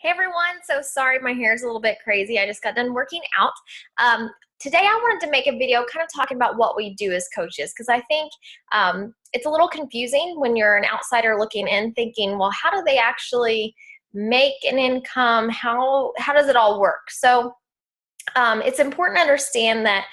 Hey everyone, so sorry my hair is a little bit crazy. I just got done working out. Today I wanted to make a video kind of talking about what we do as coaches because I think it's a little confusing when you're an outsider looking in thinking, well, how do they actually make an income? How does it all work? So it's important to understand that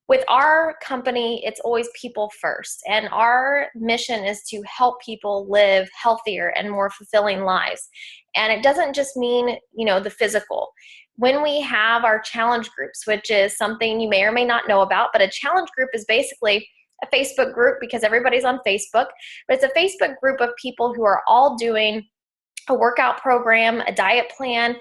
with our company, it's always people first. And our mission is to help people live healthier and more fulfilling lives. And it doesn't just mean, the physical. When we have our challenge groups, which is something you may or may not know about, but a challenge group is basically a Facebook group because everybody's on Facebook, but it's a Facebook group of people who are all doing a workout program, a diet plan,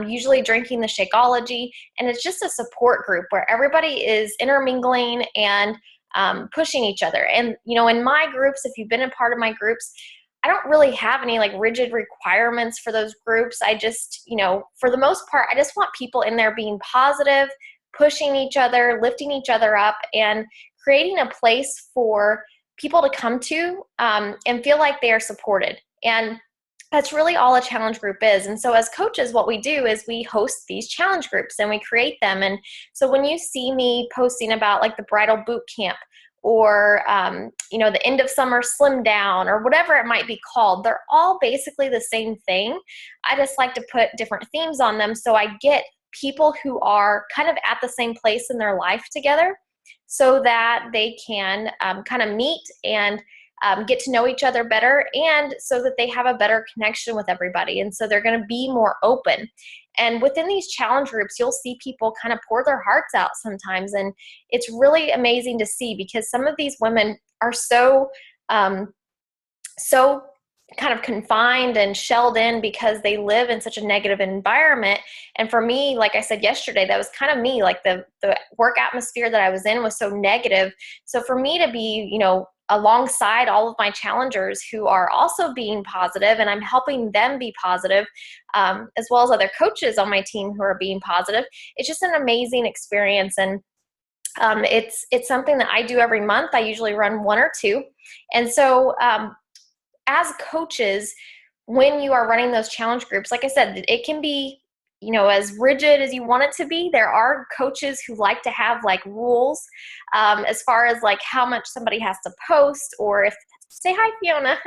usually drinking the Shakeology, and it's just a support group where everybody is intermingling and pushing each other. And in my groups, if you've been a part of my groups, I don't really have any like rigid requirements for those groups. I just, for the most part, I just want people in there being positive, pushing each other, lifting each other up, and creating a place for people to come to and feel like they are supported. And that's really all a challenge group is. And so as coaches, what we do is we host these challenge groups and we create them. And so when you see me posting about like the bridal boot camp or, the end of summer slim down or whatever it might be called, they're all basically the same thing. I just like to put different themes on them so I get people who are kind of at the same place in their life together so that they can kind of meet and get to know each other better, and so that they have a better connection with everybody. And so they're going to be more open. And within these challenge groups, you'll see people kind of pour their hearts out sometimes. And it's really amazing to see because some of these women are so kind of confined and shelled in because they live in such a negative environment. And for me, like I said yesterday, that was kind of me, like the work atmosphere that I was in was so negative. So for me to be, alongside all of my challengers who are also being positive, and I'm helping them be positive, as well as other coaches on my team who are being positive, it's just an amazing experience. And it's something that I do every month. I usually run one or two. And so as coaches, when you are running those challenge groups, like I said, it can be, as rigid as you want it to be. There are coaches who like to have like rules as far as like how much somebody has to post, or if, say hi, Fiona,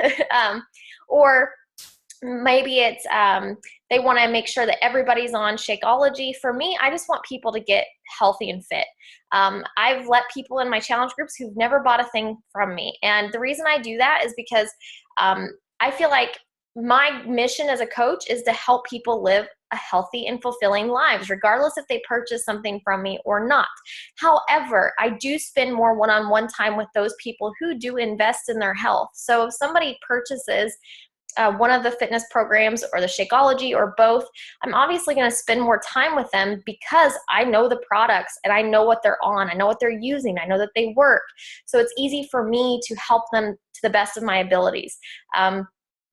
or maybe it's they want to make sure that everybody's on Shakeology. For me, I just want people to get healthy and fit. I've let people in my challenge groups who've never bought a thing from me. And the reason I do that is because I feel like my mission as a coach is to help people live a healthy and fulfilling lives, regardless if they purchase something from me or not. However, I do spend more one-on-one time with those people who do invest in their health. So if somebody purchases one of the fitness programs or the Shakeology or both, I'm obviously going to spend more time with them because I know the products and I know what they're on. I know what they're using. I know that they work. So it's easy for me to help them to the best of my abilities.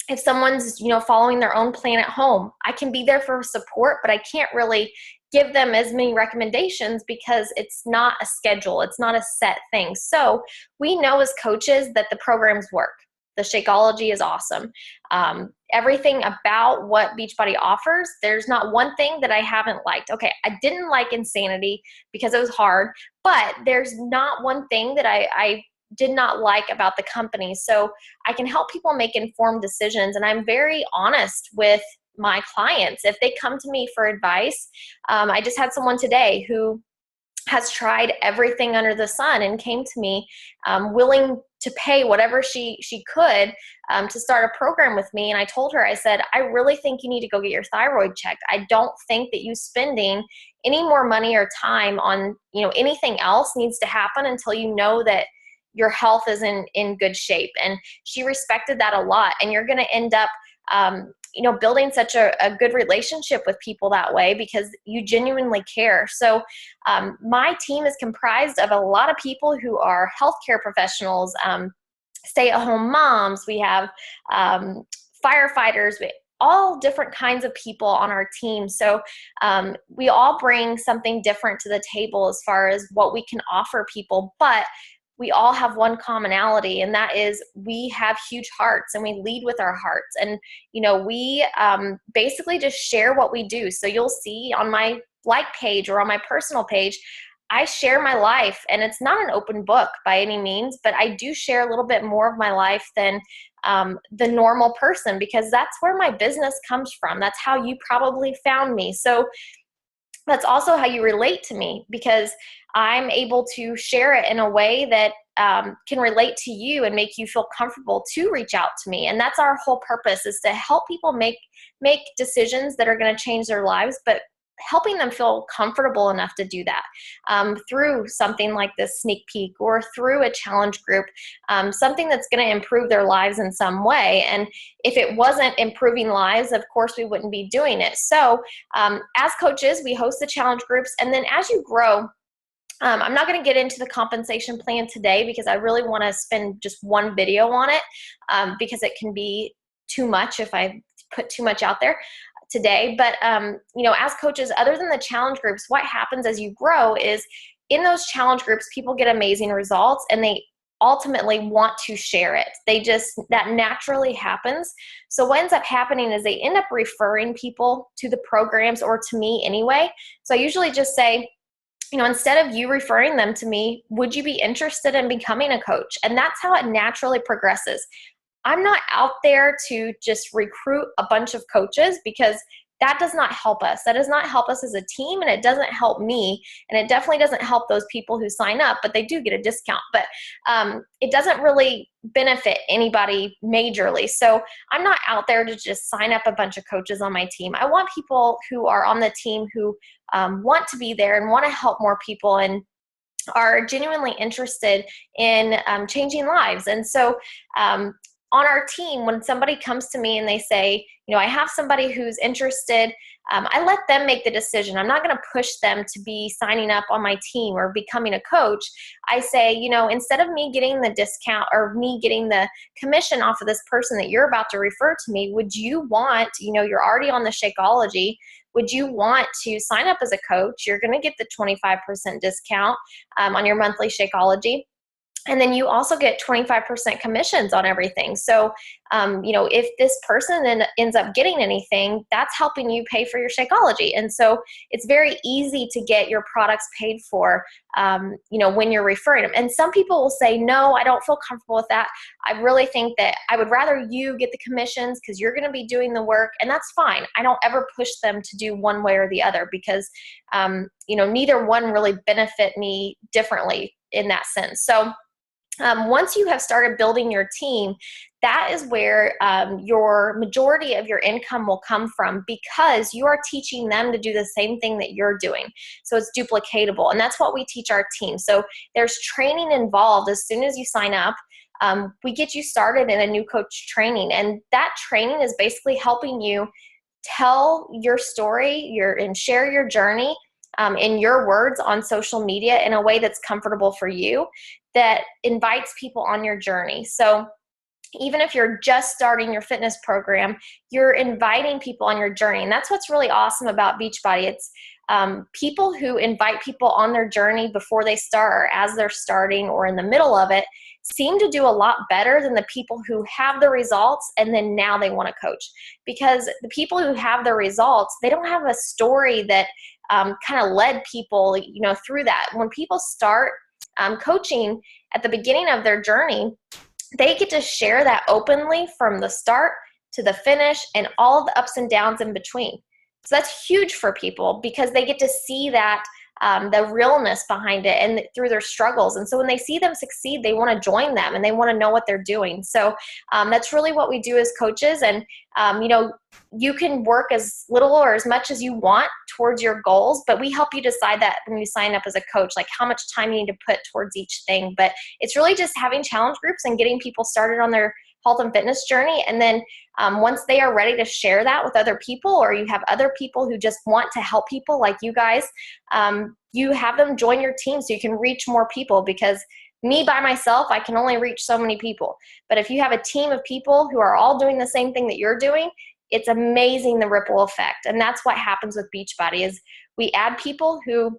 If someone's, following their own plan at home, I can be there for support, but I can't really give them as many recommendations because it's not a schedule. It's not a set thing. So we know as coaches that the programs work. The Shakeology is awesome. Everything about what Beachbody offers, there's not one thing that I haven't liked. Okay, I didn't like Insanity because it was hard, but there's not one thing that I did not like about the company. So I can help people make informed decisions, and I'm very honest with my clients. If they come to me for advice, I just had someone today who has tried everything under the sun and came to me willing to pay whatever she could to start a program with me. And I told her, I said, I really think you need to go get your thyroid checked. I don't think that you spending any more money or time on anything else needs to happen until you know that your health is in good shape. And she respected that a lot. And you're going to end up building such a good relationship with people that way because you genuinely care. So my team is comprised of a lot of people who are healthcare professionals, stay-at-home moms. We have firefighters, all different kinds of people on our team. So we all bring something different to the table as far as what we can offer people, but we all have one commonality, and that is we have huge hearts and we lead with our hearts. And, we basically just share what we do. So you'll see on my like page or on my personal page, I share my life, and it's not an open book by any means, but I do share a little bit more of my life than the normal person, because that's where my business comes from. That's how you probably found me. So that's also how you relate to me, because I'm able to share it in a way that can relate to you and make you feel comfortable to reach out to me. And that's our whole purpose, is to help people make decisions that are going to change their lives, but helping them feel comfortable enough to do that through something like this sneak peek, or through a challenge group, something that's going to improve their lives in some way. And if it wasn't improving lives, of course we wouldn't be doing it. So as coaches, we host the challenge groups, and then as you grow, I'm not going to get into the compensation plan today, because I really want to spend just one video on it, because it can be too much if I put too much out there today. But, as coaches, other than the challenge groups, what happens as you grow is in those challenge groups, people get amazing results and they ultimately want to share it. That naturally happens. So what ends up happening is they end up referring people to the programs, or to me anyway. So I usually just say, instead of you referring them to me, would you be interested in becoming a coach? And that's how it naturally progresses. I'm not out there to just recruit a bunch of coaches, because that does not help us. That does not help us as a team, and it doesn't help me, and it definitely doesn't help those people who sign up, but they do get a discount. But it doesn't really benefit anybody majorly. So I'm not out there to just sign up a bunch of coaches on my team. I want people who are on the team who want to be there and want to help more people, and are genuinely interested in changing lives. And so on our team, when somebody comes to me and they say, I have somebody who's interested, I let them make the decision. I'm not going to push them to be signing up on my team or becoming a coach. I say, instead of me getting the discount or me getting the commission off of this person that you're about to refer to me, would you want, you're already on the Shakeology, would you want to sign up as a coach? You're going to get the 25% discount on your monthly Shakeology. And then you also get 25% commissions on everything. So, if this person then ends up getting anything, that's helping you pay for your Shakeology. And so it's very easy to get your products paid for, when you're referring them. And some people will say, no, I don't feel comfortable with that. I really think that I would rather you get the commissions, because you're going to be doing the work. And that's fine. I don't ever push them to do one way or the other, because, neither one really benefit me differently in that sense. So once you have started building your team, that is where your majority of your income will come from, because you are teaching them to do the same thing that you're doing. So it's duplicatable, and that's what we teach our team. So there's training involved as soon as you sign up. We get you started in a new coach training, and that training is basically helping you tell your story and share your journey in your words on social media in a way that's comfortable for you, that invites people on your journey. So even if you're just starting your fitness program, you're inviting people on your journey. And that's what's really awesome about Beachbody. It's people who invite people on their journey before they start, or as they're starting, or in the middle of it, seem to do a lot better than the people who have the results and then now they want to coach. Because the people who have the results, they don't have a story that kind of led people, through that. When people start coaching at the beginning of their journey, they get to share that openly from the start to the finish and all the ups and downs in between. So that's huge for people, because they get to see that the realness behind it and through their struggles. And so when they see them succeed, they want to join them and they want to know what they're doing. So that's really what we do as coaches. And, you can work as little or as much as you want towards your goals, but we help you decide that when you sign up as a coach, like how much time you need to put towards each thing. But it's really just having challenge groups and getting people started on their health and fitness journey. And then once they are ready to share that with other people, or you have other people who just want to help people like you guys, you have them join your team so you can reach more people, because me by myself, I can only reach so many people. But if you have a team of people who are all doing the same thing that you're doing, it's amazing, the ripple effect. And that's what happens with Beachbody, is we add people who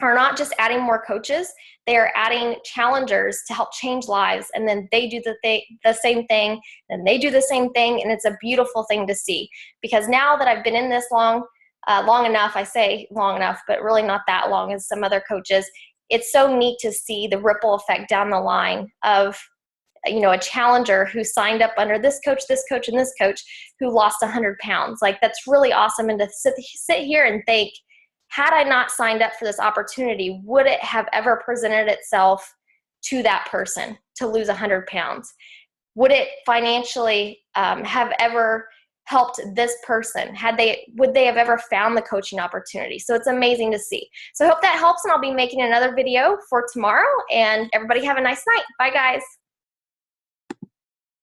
are not just adding more coaches, they are adding challengers to help change lives. And then they do the same thing, and they do the same thing. And it's a beautiful thing to see, because now that I've been in this long enough, I say long enough, but really not that long as some other coaches, it's so neat to see the ripple effect down the line of, you know, a challenger who signed up under this coach, and this coach, who lost 100 pounds. Like, that's really awesome. And to sit here and think, had I not signed up for this opportunity, would it have ever presented itself to that person to lose 100 pounds? Would it financially have ever helped this person? Would they have ever found the coaching opportunity? So it's amazing to see. So I hope that helps, and I'll be making another video for tomorrow, and everybody have a nice night. Bye, guys.